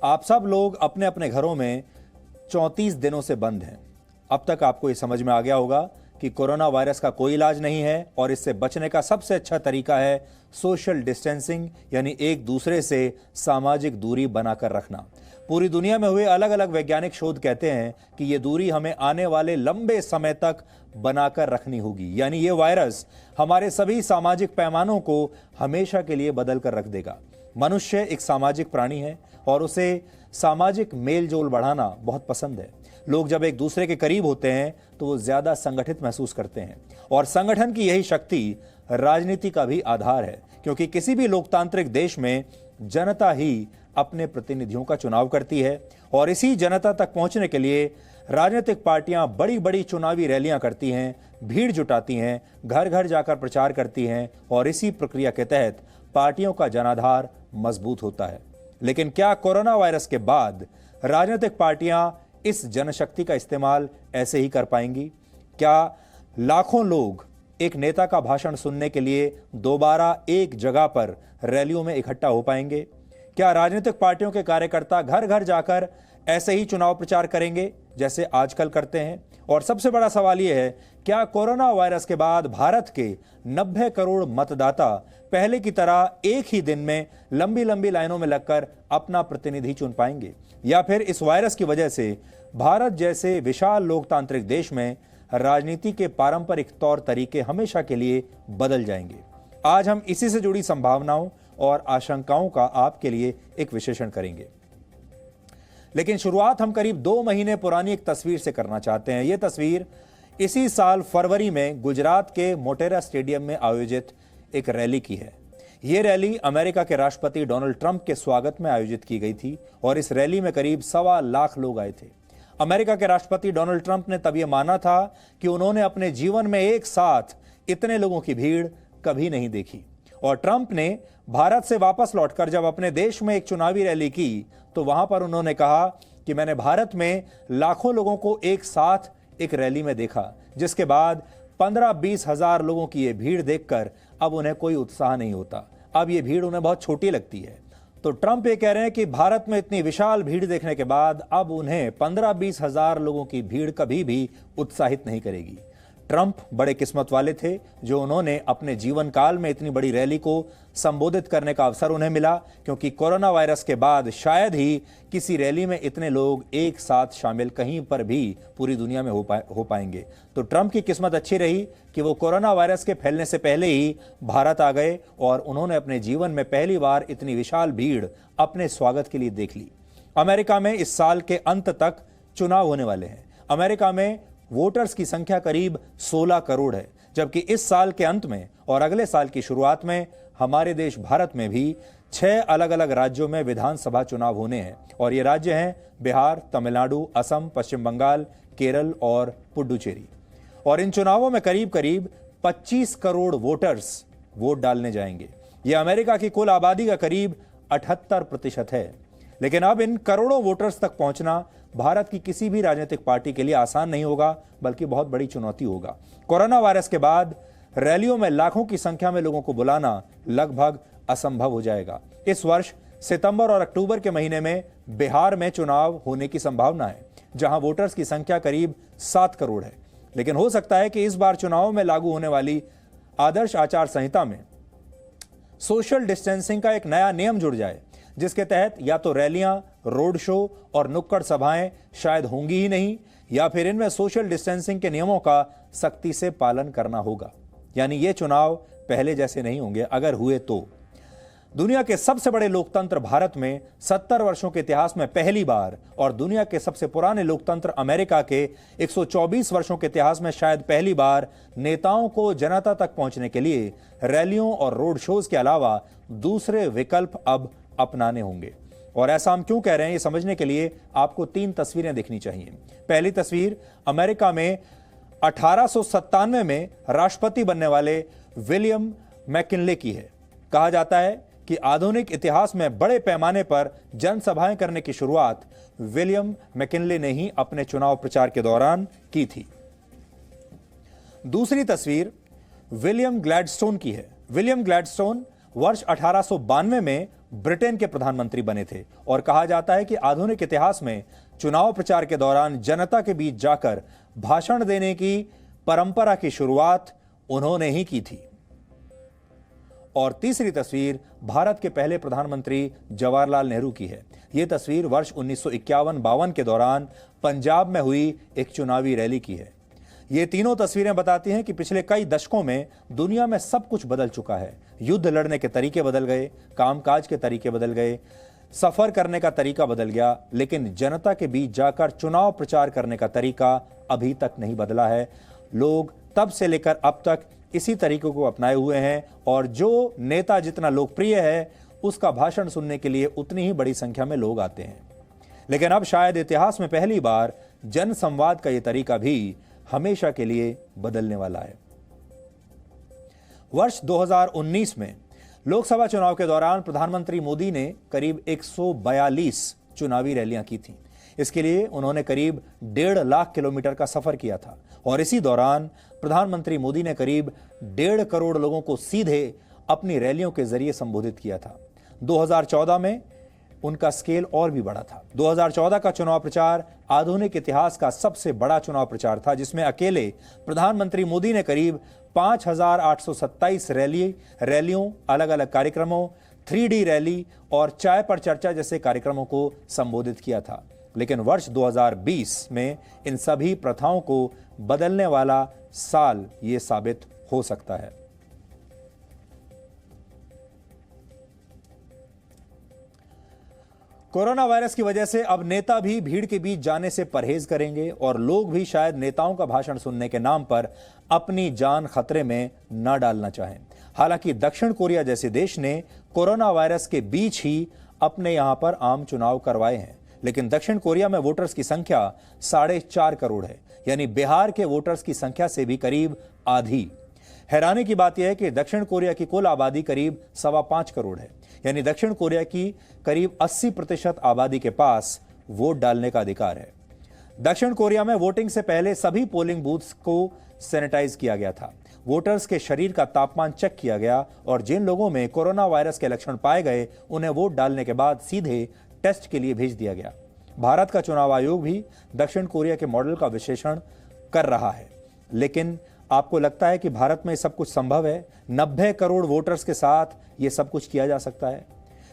आप सब लोग अपने अपने घरों में 34 दिनों से बंद हैं। अब तक आपको ये समझ में आ गया होगा कि कोरोना वायरस का कोई इलाज नहीं है और इससे बचने का सबसे अच्छा तरीका है सोशल डिस्टेंसिंग, यानी एक दूसरे से सामाजिक दूरी बनाकर रखना। पूरी दुनिया में हुए अलग अलग वैज्ञानिक शोध कहते हैं कि ये दूरी हमें आने वाले लंबे समय तक बनाकर रखनी होगी, यानी ये वायरस हमारे सभी सामाजिक पैमानों को हमेशा के लिए बदल कर रख देगा। मनुष्य एक सामाजिक प्राणी है और उसे सामाजिक मेल जोल बढ़ाना बहुत पसंद है। लोग जब एक दूसरे के करीब होते हैं तो वो ज्यादा संगठित महसूस करते हैं और संगठन की यही शक्ति राजनीति का भी आधार है, क्योंकि किसी भी लोकतांत्रिक देश में जनता ही अपने प्रतिनिधियों का चुनाव करती है और इसी जनता तक पहुंचने के लिए राजनीतिक पार्टियां बड़ी बड़ी चुनावी रैलियां करती हैं, भीड़ जुटाती हैं, घर घर जाकर प्रचार करती हैं और इसी प्रक्रिया के तहत पार्टियों का जनाधार मजबूत होता है। लेकिन क्या कोरोना वायरस के बाद राजनीतिक पार्टियां इस जनशक्ति का इस्तेमाल ऐसे ही कर पाएंगी? क्या लाखों लोग एक नेता का भाषण सुनने के लिए दोबारा एक जगह पर रैलियों में इकट्ठा हो पाएंगे? क्या राजनीतिक पार्टियों के कार्यकर्ता घर घर जाकर ऐसे ही चुनाव प्रचार करेंगे जैसे आजकल करते हैं? और सबसे बड़ा सवाल यह है, क्या कोरोना वायरस के बाद भारत के 90 करोड़ मतदाता पहले की तरह एक ही दिन में लंबी लंबी लाइनों में लगकर अपना प्रतिनिधि चुन पाएंगे, या फिर इस वायरस की वजह से भारत जैसे विशाल लोकतांत्रिक देश में राजनीति के पारंपरिक तौर तरीके हमेशा के लिए बदल जाएंगे? आज हम इसी से जुड़ी संभावनाओं और आशंकाओं का आपके लिए एक विश्लेषण करेंगे। लेकिन शुरुआत हम करीब 2 महीने पुरानी एक तस्वीर से करना चाहते हैं। यह तस्वीर इसी साल फरवरी में गुजरात के मोटेरा स्टेडियम में आयोजित एक रैली की है। यह रैली अमेरिका के राष्ट्रपति डोनाल्ड ट्रंप के स्वागत में आयोजित की गई थी और इस रैली में करीब 1.25 लाख लोग आए थे। अमेरिका के राष्ट्रपति डोनाल्ड ट्रंप ने तब यह माना था कि उन्होंने अपने जीवन में एक साथ इतने लोगों की भीड़ कभी नहीं देखी। और ट्रंप ने भारत से वापस लौटकर जब अपने देश में एक चुनावी रैली की तो वहां पर उन्होंने कहा कि मैंने भारत में लाखों लोगों को एक साथ एक रैली में देखा, जिसके बाद 15-20 हजार लोगों की यह भीड़ देखकर अब उन्हें कोई उत्साह नहीं होता। अब यह भीड़ उन्हें बहुत छोटी लगती है। तो ट्रंप ये कह रहे हैं कि भारत में इतनी विशाल भीड़ देखने के बाद अब उन्हें 15-20 हजार लोगों की भीड़ कभी भी उत्साहित नहीं करेगी। ट्रंप बड़े किस्मत वाले थे जो उन्होंने अपने जीवन काल में इतनी बड़ी रैली को संबोधित करने का अवसर उन्हें मिला, क्योंकि कोरोना वायरस के बाद शायद ही किसी रैली में इतने लोग एक साथ शामिल कहीं पर भी पूरी दुनिया में हो पाएंगे। तो ट्रंप की किस्मत अच्छी रही कि वो कोरोना वायरस के फैलने से पहले ही भारत आ गए और उन्होंने अपने जीवन में पहली बार इतनी विशाल भीड़ अपने स्वागत के लिए देख ली। अमेरिका में इस साल के अंत तक चुनाव होने वाले हैं। अमेरिका में वोटर्स की संख्या करीब 16 करोड़ है, जबकि इस साल के अंत में और अगले साल की शुरुआत में हमारे देश भारत में भी 6 अलग अलग राज्यों में विधानसभा चुनाव होने हैं और ये राज्य हैं बिहार, तमिलनाडु, असम, पश्चिम बंगाल, केरल और पुडुचेरी। और इन चुनावों में करीब करीब 25 करोड़ वोटर्स वोट डालने जाएंगे। यह अमेरिका की कुल आबादी का करीब 78% है। लेकिन अब इन करोड़ों वोटर्स तक पहुंचना भारत की किसी भी राजनीतिक पार्टी के लिए आसान नहीं होगा, बल्कि बहुत बड़ी चुनौती होगा। कोरोना वायरस के बाद रैलियों में लाखों की संख्या में लोगों को बुलाना लगभग असंभव हो जाएगा। इस वर्ष सितंबर और अक्टूबर के महीने में बिहार में चुनाव होने की संभावना है, जहां वोटर्स की संख्या करीब 7 करोड़ है। लेकिन हो सकता है कि इस बार चुनाव में लागू होने वाली आदर्श आचार संहिता में सोशल डिस्टेंसिंग का एक नया नियम जुड़ जाए, जिसके तहत या तो रैलियां, रोड शो और नुक्कड़ सभाएं शायद होंगी ही नहीं, या फिर इनमें सोशल डिस्टेंसिंग के नियमों का सख्ती से पालन करना होगा। यानी ये चुनाव पहले जैसे नहीं होंगे। अगर हुए तो दुनिया के सबसे बड़े लोकतंत्र भारत में 70 वर्षों के इतिहास में पहली बार और दुनिया के सबसे पुराने लोकतंत्र अमेरिका के 124 वर्षों के इतिहास में शायद पहली बार नेताओं को जनता तक पहुंचने के लिए रैलियों और रोड शोज के अलावा दूसरे विकल्प अब अपनाने होंगे। और ऐसा हम क्यों कह रहे हैं, ये समझने के लिए आपको 3 तस्वीरें देखनी चाहिए। पहली तस्वीर अमेरिका में 1897 में राष्ट्रपति बनने वाले विलियम मैकिनले की है। कहा जाता है कि आधुनिक इतिहास में बड़े पैमाने पर जनसभाएं करने की शुरुआत विलियम मैकिनले ने ही अपने चुनाव प्रचार के दौरान की थी। दूसरी तस्वीर विलियम ग्लैडस्टोन की है। विलियम ग्लैडस्टोन वर्ष 1892 में ब्रिटेन के प्रधानमंत्री बने थे और कहा जाता है कि आधुनिक इतिहास में चुनाव प्रचार के दौरान जनता के बीच जाकर भाषण देने की परंपरा की शुरुआत उन्होंने ही की थी। और तीसरी तस्वीर भारत के पहले प्रधानमंत्री जवाहरलाल नेहरू की है। यह तस्वीर वर्ष 1951-52 के दौरान पंजाब में हुई एक चुनावी रैली की है। ये तीनों तस्वीरें बताती हैं कि पिछले कई दशकों में दुनिया में सब कुछ बदल चुका है। युद्ध लड़ने के तरीके बदल गए, कामकाज के तरीके बदल गए, सफर करने का तरीका बदल गया, लेकिन जनता के बीच जाकर चुनाव प्रचार करने का तरीका अभी तक नहीं बदला है। लोग तब से लेकर अब तक इसी तरीके को अपनाए हुए हैं और जो नेता जितना लोकप्रिय है उसका भाषण सुनने के लिए उतनी ही बड़ी संख्या में लोग आते हैं। लेकिन अब शायद इतिहास में पहली बार जन संवाद का यह तरीका भी हमेशा के लिए बदलने वाला है। वर्ष 2019 में लोकसभा चुनाव के दौरान प्रधानमंत्री मोदी ने करीब 142 चुनावी रैलियां की थीं। इसके लिए उन्होंने करीब 1.5 लाख किलोमीटर का सफर किया था और इसी दौरान प्रधानमंत्री मोदी ने करीब 1.5 करोड़ लोगों को सीधे अपनी रैलियों के जरिए संबोधित किया था। 2014 में उनका स्केल और भी बड़ा था। 2014 का चुनाव प्रचार आधुनिक इतिहास का सबसे बड़ा चुनाव प्रचार था, जिसमें अकेले प्रधानमंत्री मोदी ने करीब 5,827 रैलियों, अलग अलग कार्यक्रमों, 3D रैली और चाय पर चर्चा जैसे कार्यक्रमों को संबोधित किया था। लेकिन वर्ष 2020 में इन सभी प्रथाओं को बदलने वाला साल ये साबित हो सकता है। कोरोना वायरस की वजह से अब नेता भी भीड़ के बीच जाने से परहेज करेंगे और लोग भी शायद नेताओं का भाषण सुनने के नाम पर अपनी जान खतरे में न डालना चाहें। हालांकि दक्षिण कोरिया जैसे देश ने कोरोना वायरस के बीच ही अपने यहां पर आम चुनाव करवाए हैं, लेकिन दक्षिण कोरिया में वोटर्स की संख्या 4.5 करोड़ है, यानी बिहार के वोटर्स की संख्या से भी करीब आधी। हैरानी की बात यह है कि दक्षिण कोरिया की कुल आबादी करीब 5.25 करोड़ है, यानी दक्षिण कोरिया की करीब 80% आबादी के पास वोट डालने का अधिकार है। दक्षिण कोरिया में वोटिंग से पहले सभी पोलिंग बूथ्स को सैनिटाइज किया गया था। वोटर्स के शरीर का तापमान चेक किया गया और जिन लोगों में कोरोना वायरस के लक्षण पाए गए उन्हें वोट डालने के बाद सीधे टेस्ट के लिए भेज दिया गया। भारत का चुनाव आयोग भी दक्षिण कोरिया के मॉडल का विश्लेषण कर रहा है। लेकिन आपको लगता है कि भारत में सब कुछ संभव है? 90 करोड़ वोटर्स के साथ ये सब कुछ किया जा सकता है?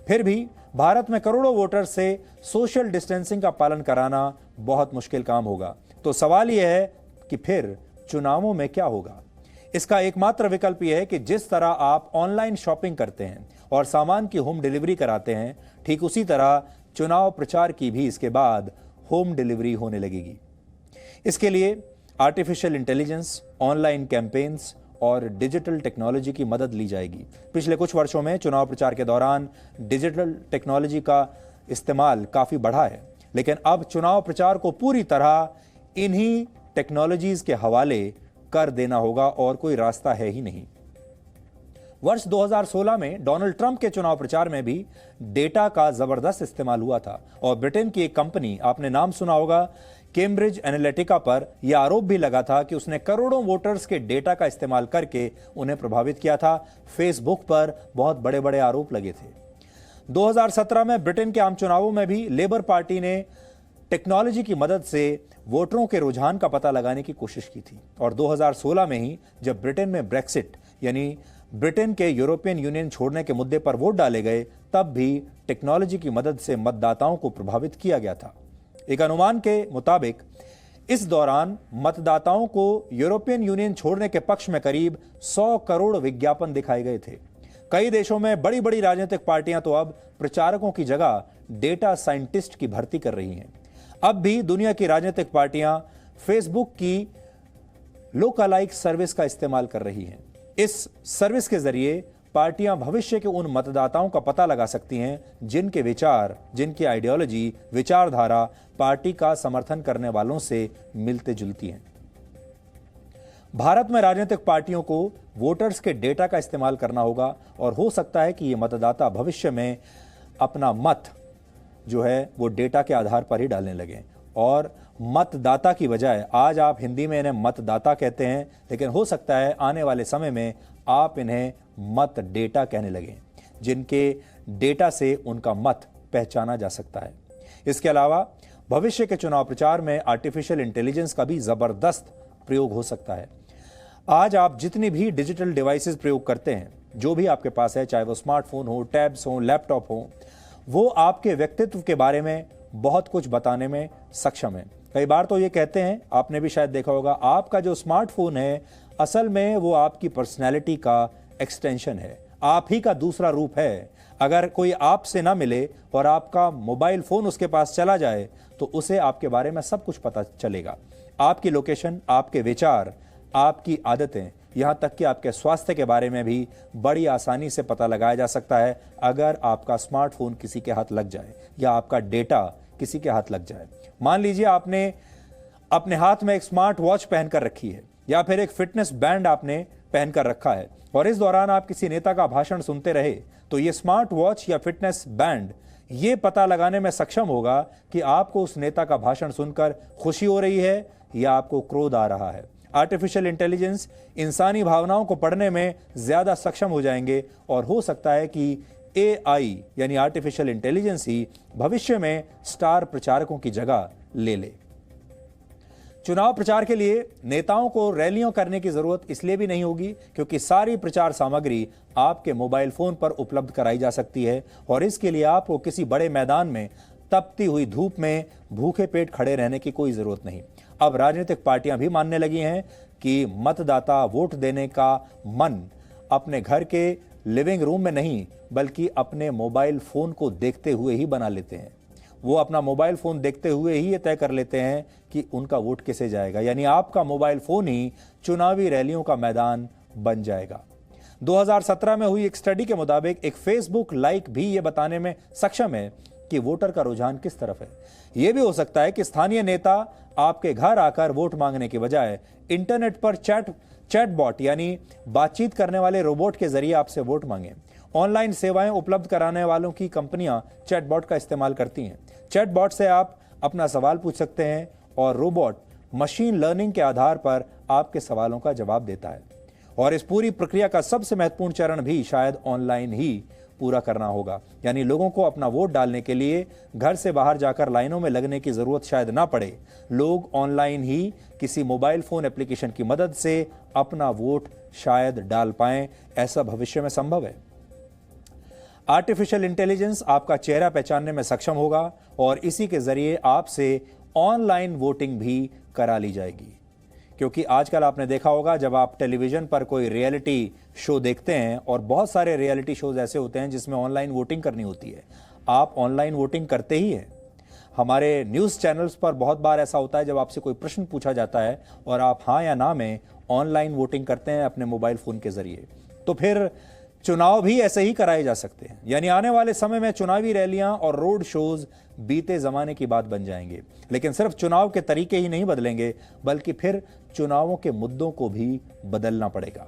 फिर भी भारत में करोड़ों वोटर्स से सोशल डिस्टेंसिंग का पालन कराना बहुत मुश्किल काम होगा। तो सवाल यह है कि फिर चुनावों में क्या होगा? इसका एकमात्र विकल्प यह है कि जिस तरह आप ऑनलाइन शॉपिंग करते हैं और सामान की होम डिलीवरी कराते हैं, ठीक उसी तरह चुनाव प्रचार की भी इसके बाद होम डिलीवरी होने लगेगी। इसके लिए आर्टिफिशियल इंटेलिजेंस, ऑनलाइन कैंपेन्स और डिजिटल टेक्नोलॉजी की मदद ली जाएगी। पिछले कुछ वर्षों में चुनाव प्रचार के दौरान डिजिटल टेक्नोलॉजी का इस्तेमाल काफी बढ़ा है, लेकिन अब चुनाव प्रचार को पूरी तरह इन्हीं टेक्नोलॉजीज के हवाले कर देना होगा और कोई रास्ता है ही नहीं। वर्ष 2016 में डोनाल्ड ट्रंप के चुनाव प्रचार में भी डेटा का जबरदस्त इस्तेमाल हुआ था और ब्रिटेन की एक कंपनी, आपने नाम सुना होगा, कैम्ब्रिज एनालिटिका पर यह आरोप भी लगा था कि उसने करोड़ों वोटर्स के डेटा का इस्तेमाल करके उन्हें प्रभावित किया था। फेसबुक पर बहुत बड़े बड़े आरोप लगे थे। 2017 में ब्रिटेन के आम चुनावों में भी लेबर पार्टी ने टेक्नोलॉजी की मदद से वोटरों के रुझान का पता लगाने की कोशिश की थी और 2016 में ही जब ब्रिटेन में ब्रेक्सिट यानी ब्रिटेन के यूरोपियन यूनियन छोड़ने के मुद्दे पर वोट डाले गए, तब भी टेक्नोलॉजी की मदद से मतदाताओं को प्रभावित किया गया था। एक अनुमान के मुताबिक इस दौरान मतदाताओं को यूरोपियन यूनियन छोड़ने के पक्ष में करीब 100 करोड़ विज्ञापन दिखाए गए थे। कई देशों में बड़ी बड़ी राजनीतिक पार्टियां तो अब प्रचारकों की जगह डेटा साइंटिस्ट की भर्ती कर रही हैं। अब भी दुनिया की राजनीतिक पार्टियां फेसबुक की लोकालाइक सर्विस का इस्तेमाल कर रही हैं। इस सर्विस के जरिए पार्टियां भविष्य के उन मतदाताओं का पता लगा सकती हैं जिनके विचार, जिनकी आइडियोलॉजी, विचारधारा पार्टी का समर्थन करने वालों से मिलते जुलती हैं। भारत में राजनीतिक पार्टियों को वोटर्स के डेटा का इस्तेमाल करना होगा और हो सकता है कि ये मतदाता भविष्य में अपना मत जो है वो डेटा के आधार पर ही डालने लगे और मतदाता की बजाय, आज आप हिंदी में इन्हें मतदाता कहते हैं, लेकिन हो सकता है आने वाले समय में आप इन्हें मत डेटा कहने लगें। जिनके डेटा से उनका मत पहचाना जा सकता है। इसके अलावा भविष्य के चुनाव प्रचार में आर्टिफिशियल इंटेलिजेंस का भी जबरदस्त प्रयोग हो सकता है। आज आप जितनी भी डिजिटल डिवाइसेस प्रयोग करते हैं, जो भी आपके पास है, चाहे वो स्मार्टफोन हो, टैब्स हो, लैपटॉप हो, वो आपके व्यक्तित्व के बारे में बहुत कुछ बताने में सक्षम है। कई बार तो ये कहते हैं, आपने भी शायद देखा होगा, आपका जो स्मार्टफोन है असल में वो आपकी पर्सनैलिटी का एक्सटेंशन है, आप ही का दूसरा रूप है। अगर कोई आपसे ना मिले और आपका मोबाइल फोन उसके पास चला जाए तो उसे आपके बारे में सब कुछ पता चलेगा। आपकी लोकेशन, आपके विचार, आपकी आदतें, यहाँ तक कि आपके स्वास्थ्य के बारे में भी बड़ी आसानी से पता लगाया जा सकता है अगर आपका स्मार्टफोन किसी के हाथ लग जाए या आपका डेटा किसी के हाथ लग जाए। मान लीजिए आपने अपने हाथ में एक स्मार्ट वॉच पहनकर रखी है या फिर एक फिटनेस बैंड आपने पहनकर रखा है और इस दौरान आप किसी नेता का भाषण सुनते रहे, तो ये स्मार्ट वॉच या फिटनेस बैंड ये पता लगाने में सक्षम होगा कि आपको उस नेता का भाषण सुनकर खुशी हो रही है या आपको क्रोध आ रहा है। आर्टिफिशियल इंटेलिजेंस इंसानी भावनाओं को पढ़ने में ज्यादा सक्षम हो जाएंगे और हो सकता है कि एआई यानी आर्टिफिशियल इंटेलिजेंस ही भविष्य में स्टार प्रचारकों की जगह ले ले। चुनाव प्रचार के लिए नेताओं को रैलियों करने की जरूरत इसलिए भी नहीं होगी क्योंकि सारी प्रचार सामग्री आपके मोबाइल फोन पर उपलब्ध कराई जा सकती है और इसके लिए आपको किसी बड़े मैदान में तपती हुई धूप में भूखे पेट खड़े रहने की कोई जरूरत नहीं। अब राजनीतिक पार्टियां भी मानने लगी हैं कि मतदाता वोट देने का मन अपने घर के लिविंग रूम में नहीं बल्कि अपने मोबाइल फोन को देखते हुए ही बना लेते हैं। वो अपना मोबाइल फोन देखते हुए ही ये तय कर लेते हैं कि उनका वोट किसे जाएगा, यानी आपका मोबाइल फोन ही चुनावी रैलियों का मैदान बन जाएगा। 2017 में हुई एक स्टडी के मुताबिक एक फेसबुक लाइक भी ये बताने में सक्षम है कि वोटर का रुझान किस तरफ है। यह भी हो सकता है कि स्थानीय नेता आपके घर आकर वोट मांगने के बजाय इंटरनेट पर चैटबॉट यानी बातचीत करने वाले रोबोट के जरिए आपसे वोट मांगे। ऑनलाइन सेवाएं उपलब्ध कराने वालों की कंपनियां चैटबॉट का इस्तेमाल करती हैं। चैटबॉट से आप अपना सवाल पूछ सकते हैं और रोबोट मशीन लर्निंग के आधार पर आपके सवालों का जवाब देता है। और इस पूरी प्रक्रिया का सबसे महत्वपूर्ण चरण भी शायद ऑनलाइन ही पूरा करना होगा, यानी लोगों को अपना वोट डालने के लिए घर से बाहर जाकर लाइनों में लगने की जरूरत शायद ना पड़े। लोग ऑनलाइन ही किसी मोबाइल फोन एप्लीकेशन की मदद से अपना वोट शायद डाल पाएं। ऐसा भविष्य में संभव है। आर्टिफिशियल इंटेलिजेंस आपका चेहरा पहचानने में सक्षम होगा और इसी के जरिए आपसे ऑनलाइन वोटिंग भी करा ली जाएगी। क्योंकि आजकल आपने देखा होगा जब आप टेलीविजन पर कोई रियलिटी शो देखते हैं, और बहुत सारे रियलिटी शोज ऐसे होते हैं जिसमें ऑनलाइन वोटिंग करनी होती है, आप ऑनलाइन वोटिंग करते ही हैं। हमारे न्यूज़ चैनल्स पर बहुत बार ऐसा होता है जब आपसे कोई प्रश्न पूछा जाता है और आप हाँ या ना में ऑनलाइन वोटिंग करते हैं अपने मोबाइल फोन के जरिए, तो फिर चुनाव भी ऐसे ही कराए जा सकते हैं। यानी आने वाले समय में चुनावी रैलियां और रोड शोज बीते जमाने की बात बन जाएंगे। लेकिन सिर्फ चुनाव के तरीके ही नहीं बदलेंगे बल्कि फिर चुनावों के मुद्दों को भी बदलना पड़ेगा।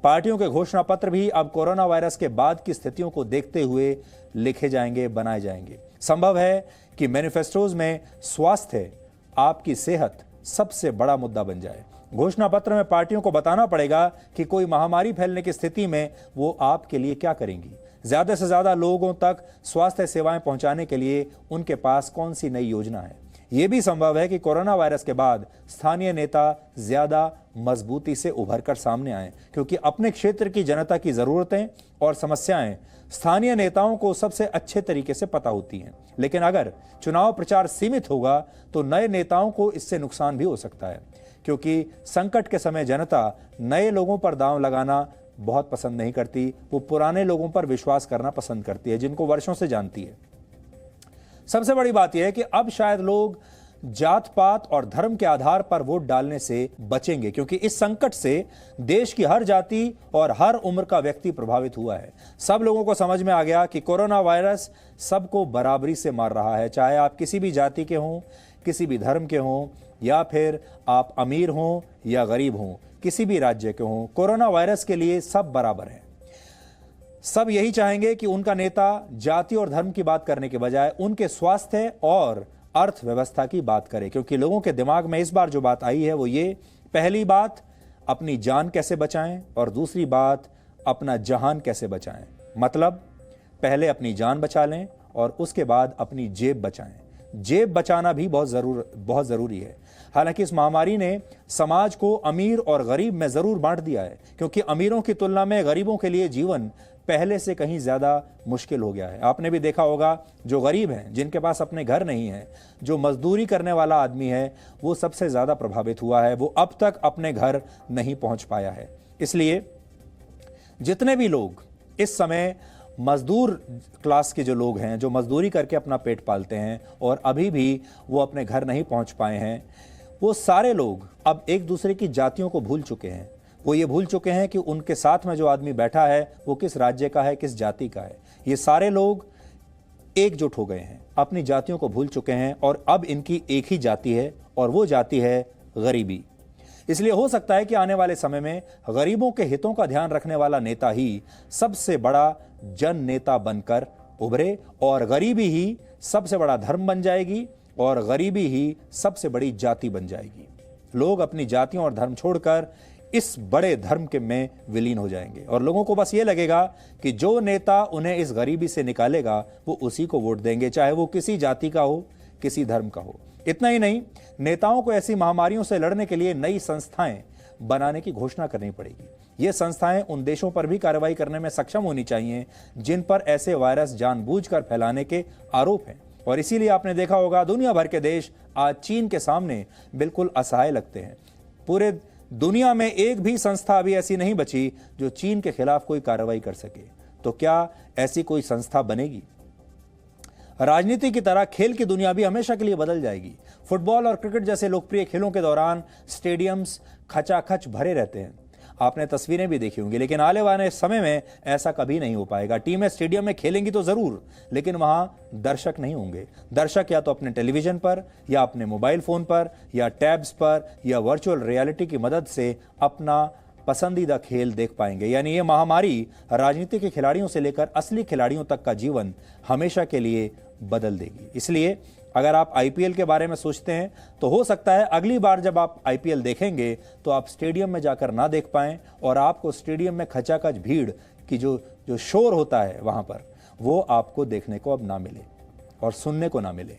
पार्टियों के घोषणा पत्र भी अब कोरोना वायरस के बाद की स्थितियों को देखते हुए लिखे जाएंगे, बनाए जाएंगे। संभव है कि मैनिफेस्टोज में स्वास्थ्य, आपकी सेहत सबसे बड़ा मुद्दा बन जाए। घोषणा पत्र में पार्टियों को बताना पड़ेगा कि कोई महामारी फैलने की स्थिति में वो आपके लिए क्या करेंगी। ज्यादा से ज्यादा लोगों तक स्वास्थ्य सेवाएं पहुंचाने के लिए उनके पास कौन सी नई योजना है। यह भी संभव है कि कोरोना वायरस के बाद स्थानीय नेता ज्यादा मजबूती से उभर कर सामने आए, क्योंकि अपने क्षेत्र की जनता की जरूरतें और समस्याएं स्थानीय नेताओं को सबसे अच्छे तरीके से पता होती हैं। लेकिन अगर चुनाव प्रचार सीमित होगा तो नए नेताओं को इससे नुकसान भी हो सकता है, क्योंकि संकट के समय जनता नए लोगों पर दांव लगाना बहुत पसंद नहीं करती। वो पुराने लोगों पर विश्वास करना पसंद करती है, जिनको वर्षों से जानती है। सबसे बड़ी बात यह है कि अब शायद लोग जात पात और धर्म के आधार पर वोट डालने से बचेंगे, क्योंकि इस संकट से देश की हर जाति और हर उम्र का व्यक्ति प्रभावित हुआ है। सब लोगों को समझ में आ गया कि कोरोना वायरस सबको बराबरी से मार रहा है, चाहे आप किसी भी जाति के हों, किसी भी धर्म के हों, या फिर आप अमीर हों या गरीब हों, किसी भी राज्य के हों। कोरोना वायरस के लिए सब बराबर हैं। सब यही चाहेंगे कि उनका नेता जाति और धर्म की बात करने के बजाय उनके स्वास्थ्य और अर्थव्यवस्था की बात करे, क्योंकि लोगों के दिमाग में इस बार जो बात आई है वो ये, पहली बात अपनी जान कैसे बचाएं और दूसरी बात अपना जहान कैसे बचाएं। मतलब पहले अपनी जान बचा लें और उसके बाद अपनी जेब बचाएं। जेब बचाना भी बहुत ज़रूरी है। हालांकि इस महामारी ने समाज को अमीर और गरीब में ज़रूर बांट दिया है, क्योंकि अमीरों की तुलना में गरीबों के लिए जीवन पहले से कहीं ज़्यादा मुश्किल हो गया है। आपने भी देखा होगा, जो गरीब हैं, जिनके पास अपने घर नहीं है, जो मजदूरी करने वाला आदमी है, वो सबसे ज़्यादा प्रभावित हुआ है। वो अब तक अपने घर नहीं पहुंच पाया है। इसलिए जितने भी लोग इस समय मजदूर क्लास के जो लोग हैं, जो मजदूरी करके अपना पेट पालते हैं और अभी भी वो अपने घर नहीं पहुंच पाए हैं, वो सारे लोग अब एक दूसरे की जातियों को भूल चुके हैं। वो ये भूल चुके हैं कि उनके साथ में जो आदमी बैठा है वो किस राज्य का है, किस जाति का है। ये सारे लोग एकजुट हो गए हैं, अपनी जातियों को भूल चुके हैं और अब इनकी एक ही जाति है और वो जाति है गरीबी। इसलिए हो सकता है कि आने वाले समय में गरीबों के हितों का ध्यान रखने वाला नेता ही सबसे बड़ा जन नेता बनकर उभरे और गरीबी ही सबसे बड़ा धर्म बन जाएगी और गरीबी ही सबसे बड़ी जाति बन जाएगी। लोग अपनी जातियों और धर्म छोड़कर इस बड़े धर्म के में विलीन हो जाएंगे और लोगों को बस ये लगेगा कि जो नेता उन्हें इस गरीबी से निकालेगा वो उसी को वोट देंगे, चाहे वो किसी जाति का हो, किसी धर्म का हो। इतना ही नहीं, नेताओं को ऐसी महामारियों से लड़ने के लिए नई संस्थाएं बनाने की घोषणा करनी पड़ेगी। ये संस्थाएं उन देशों पर भी कार्रवाई करने में सक्षम होनी चाहिए जिन पर ऐसे वायरस जानबूझकर फैलाने के आरोप हैं। और इसीलिए आपने देखा होगा, दुनिया भर के देश आज चीन के सामने बिल्कुल असहाय लगते हैं। पूरे दुनिया में एक भी संस्था अभी ऐसी नहीं बची जो चीन के खिलाफ कोई कार्रवाई कर सके। तो क्या ऐसी कोई संस्था बनेगी? राजनीति की तरह खेल की दुनिया भी हमेशा के लिए बदल जाएगी। फुटबॉल और क्रिकेट जैसे लोकप्रिय खेलों के दौरान स्टेडियम्स खचाखच भरे रहते हैं। आपने तस्वीरें भी देखी होंगी, लेकिन आने वाले समय में ऐसा कभी नहीं हो पाएगा। टीमें स्टेडियम में खेलेंगी तो जरूर, लेकिन वहां दर्शक नहीं होंगे। दर्शक या तो अपने टेलीविजन पर या अपने मोबाइल फोन पर या टैब्स पर या वर्चुअल रियलिटी की मदद से अपना पसंदीदा खेल देख पाएंगे। यानी ये महामारी राजनीति के खिलाड़ियों से लेकर असली खिलाड़ियों तक का जीवन हमेशा के लिए बदल देगी। इसलिए अगर आप आईपीएल के बारे में सोचते हैं तो हो सकता है अगली बार जब आप आईपीएल देखेंगे तो आप स्टेडियम में जाकर ना देख पाएं और आपको स्टेडियम में खचाखच भीड़ की जो शोर होता है वहां पर, वो आपको देखने को अब ना मिले और सुनने को ना मिले।